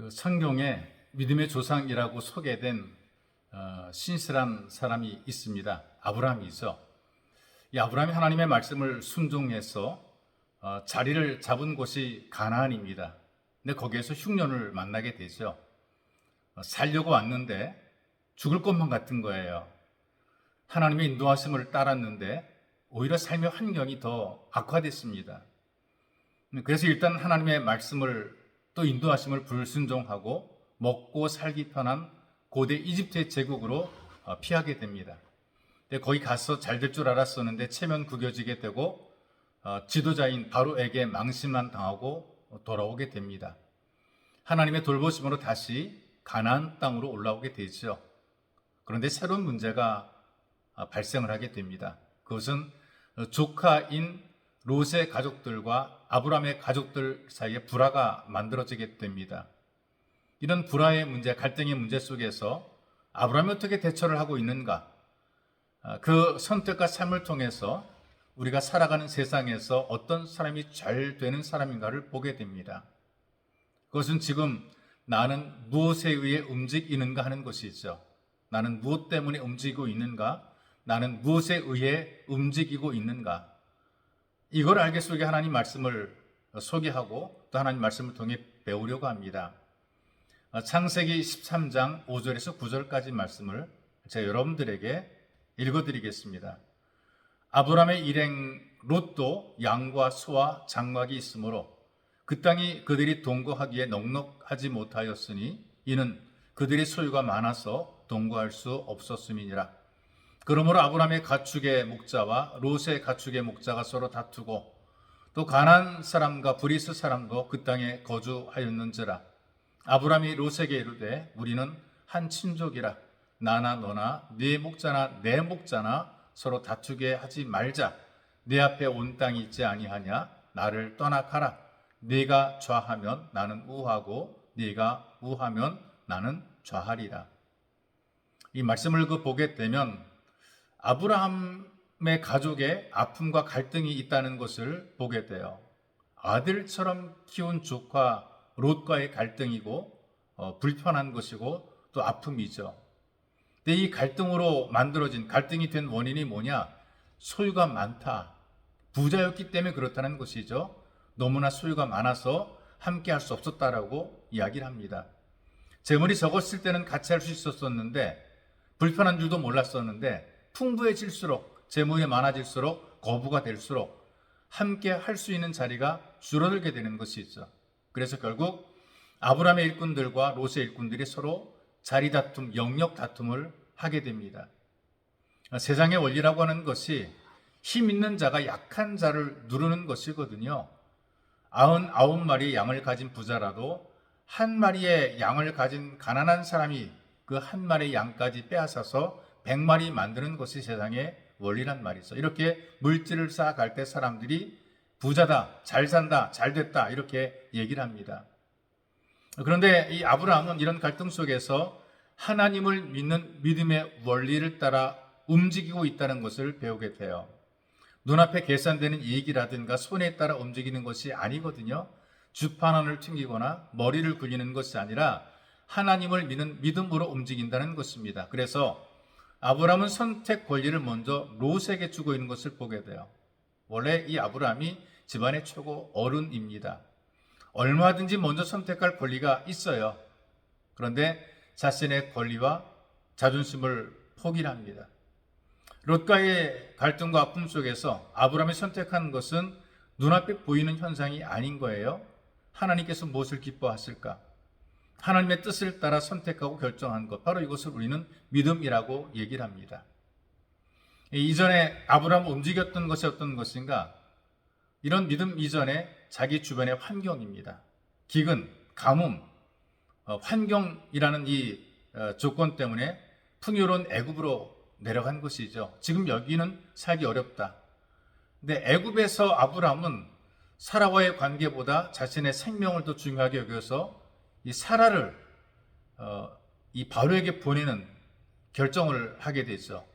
그 성경에 믿음의 조상이라고 소개된 신실한 사람이 있습니다. 아브라함이죠. 이 아브라함이 하나님의 말씀을 순종해서 자리를 잡은 곳이 가나안입니다. 근데 거기에서 흉년을 만나게 되죠. 살려고 왔는데 죽을 것만 같은 거예요. 하나님의 인도하심을 따랐는데 오히려 삶의 환경이 더 악화됐습니다. 그래서 일단 하나님의 말씀을 또 인도하심을 불순종하고 먹고 살기 편한 고대 이집트의 제국으로 피하게 됩니다. 거기 가서 잘 될 줄 알았었는데 체면 구겨지게 되고 지도자인 바로에게 망신만 당하고 돌아오게 됩니다. 하나님의 돌보심으로 다시 가나안 땅으로 올라오게 되죠. 그런데 새로운 문제가 발생을 하게 됩니다. 그것은 조카인 롯의 가족들과 아브라함의 가족들 사이에 불화가 만들어지게 됩니다. 이런 불화의 문제, 갈등의 문제 속에서 아브라함이 어떻게 대처를 하고 있는가? 그 선택과 삶을 통해서 우리가 살아가는 세상에서 어떤 사람이 잘 되는 사람인가를 보게 됩니다. 그것은 지금 나는 무엇에 의해 움직이는가 하는 것이죠. 나는 무엇 때문에 움직이고 있는가? 나는 무엇에 의해 움직이고 있는가? 이걸 알기 위해 하나님 말씀을 소개하고 또 하나님 말씀을 통해 배우려고 합니다. 창세기 13장 5절에서 9절까지 말씀을 제가 여러분들에게 읽어드리겠습니다. 아브라함의 일행 롯도 양과 소와 장막이 있으므로 그 땅이 그들이 동거하기에 넉넉하지 못하였으니 이는 그들의 소유가 많아서 동거할 수 없었음이니라. 그러므로 아브라함의 가축의 목자와 롯의 가축의 목자가 서로 다투고 또 가나안 사람과 브리스 사람도 그 땅에 거주하였는지라. 아브라함이 롯에게 이르되 우리는 한 친족이라. 나나 너나 네 목자나 내 목자나 서로 다투게 하지 말자. 내 앞에 온 땅이 있지 아니하냐? 나를 떠나 가라. 네가 좌하면 나는 우하고 네가 우하면 나는 좌하리라. 이 말씀을 보게 되면 아브라함의 가족의 아픔과 갈등이 있다는 것을 보게 돼요. 아들처럼 키운 조카 롯과의 갈등이고 불편한 것이고 또 아픔이죠. 근데 이 갈등으로 만들어진 갈등이 된 원인이 뭐냐? 소유가 많다. 부자였기 때문에 그렇다는 것이죠. 너무나 소유가 많아서 함께 할 수 없었다라고 이야기를 합니다. 재물이 적었을 때는 같이 할 수 있었었는데 불편한 줄도 몰랐었는데 풍부해질수록 재물이 많아질수록 거부가 될수록 함께 할 수 있는 자리가 줄어들게 되는 것이 있죠. 그래서 결국 아브라함의 일꾼들과 롯의 일꾼들이 서로 자리 다툼, 영역 다툼을 하게 됩니다. 세상의 원리라고 하는 것이 힘 있는 자가 약한 자를 누르는 것이거든요. 99마리의 양을 가진 부자라도 한 마리의 양을 가진 가난한 사람이 그 한 마리의 양까지 빼앗아서 100마리 만드는 것이 세상의 원리란 말이죠. 이렇게 물질을 쌓아갈 때 사람들이 부자다, 잘 산다, 잘 됐다 이렇게 얘기를 합니다. 그런데 이 아브라함은 이런 갈등 속에서 하나님을 믿는 믿음의 원리를 따라 움직이고 있다는 것을 배우게 돼요. 눈앞에 계산되는 이익이라든가 손에 따라 움직이는 것이 아니거든요. 주판안을 튕기거나 머리를 굴리는 것이 아니라 하나님을 믿는 믿음으로 움직인다는 것입니다. 그래서 아브라함은 선택 권리를 먼저 롯에게 주고 있는 것을 보게 돼요. 원래 이 아브라함이 집안의 최고 어른입니다. 얼마든지 먼저 선택할 권리가 있어요. 그런데 자신의 권리와 자존심을 포기를 합니다. 롯과의 갈등과 아픔 속에서 아브라함이 선택한 것은 눈앞에 보이는 현상이 아닌 거예요. 하나님께서 무엇을 기뻐하실까? 하나님의 뜻을 따라 선택하고 결정한 것, 바로 이것을 우리는 믿음이라고 얘기를 합니다. 이전에 아브라함을 움직였던 것이 어떤 것인가? 이런 믿음 이전에 자기 주변의 환경입니다. 기근, 가뭄, 환경이라는 이 조건 때문에 풍요로운 애굽으로 내려간 것이죠. 지금 여기는 살기 어렵다. 근데 애굽에서 아브라함은 사라와의 관계보다 자신의 생명을 더 중요하게 여겨서 이 사라를 이 바로에게 보내는 결정을 하게 되죠.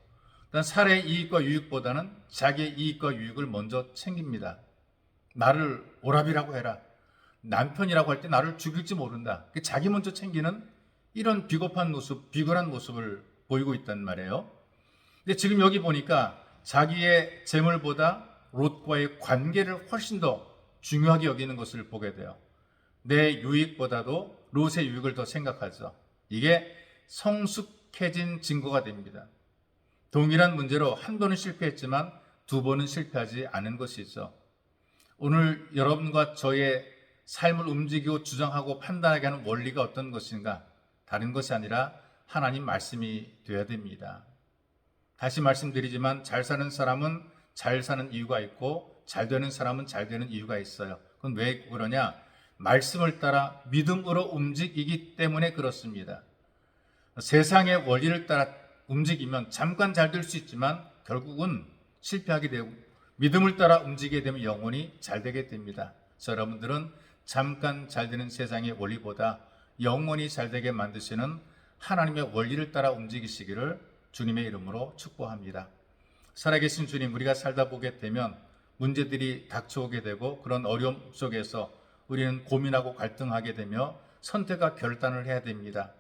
일단 사라의 이익과 유익보다는 자기의 이익과 유익을 먼저 챙깁니다. 나를 오라비라고 해라. 남편이라고 할 때 나를 죽일지 모른다. 자기 먼저 챙기는 이런 비겁한 모습, 비굴한 모습을 보이고 있단 말이에요. 근데 지금 여기 보니까 자기의 재물보다 롯과의 관계를 훨씬 더 중요하게 여기는 것을 보게 돼요. 내 유익보다도 롯의 유익을 더 생각하죠. 이게 성숙해진 증거가 됩니다. 동일한 문제로 한 번은 실패했지만 두 번은 실패하지 않은 것이죠. 오늘 여러분과 저의 삶을 움직이고 주장하고 판단하게 하는 원리가 어떤 것인가? 다른 것이 아니라 하나님 말씀이 되어야 됩니다. 다시 말씀드리지만 잘 사는 사람은 잘 사는 이유가 있고 잘 되는 사람은 잘 되는 이유가 있어요. 그건 왜 그러냐? 말씀을 따라 믿음으로 움직이기 때문에 그렇습니다. 세상의 원리를 따라 움직이면 잠깐 잘 될 수 있지만 결국은 실패하게 되고 믿음을 따라 움직이게 되면 영원히 잘 되게 됩니다. 그래서 여러분들은 잠깐 잘 되는 세상의 원리보다 영원히 잘 되게 만드시는 하나님의 원리를 따라 움직이시기를 주님의 이름으로 축복합니다. 살아계신 주님, 우리가 살다 보게 되면 문제들이 닥쳐오게 되고 그런 어려움 속에서 우리는 고민하고 갈등하게 되며 선택과 결단을 해야 됩니다.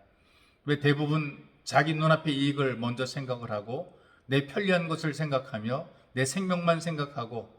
왜 대부분 자기 눈앞의 이익을 먼저 생각을 하고 내 편리한 것을 생각하며 내 생명만 생각하고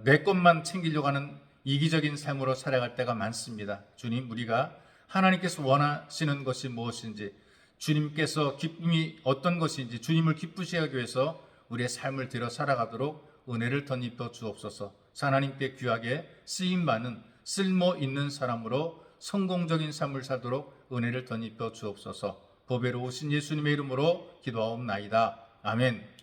내 것만 챙기려고 하는 이기적인 삶으로 살아갈 때가 많습니다. 주님, 우리가 하나님께서 원하시는 것이 무엇인지, 주님께서 기쁨이 어떤 것인지, 주님을 기쁘시게 하기 위해서 우리의 삶을 들여 살아가도록 은혜를 덧입혀 주옵소서. 하나님께 귀하게 쓰임받는 쓸모 있는 사람으로 성공적인 삶을 살도록 은혜를 덧입혀 주옵소서. 보배로우신 예수님의 이름으로 기도하옵나이다. 아멘.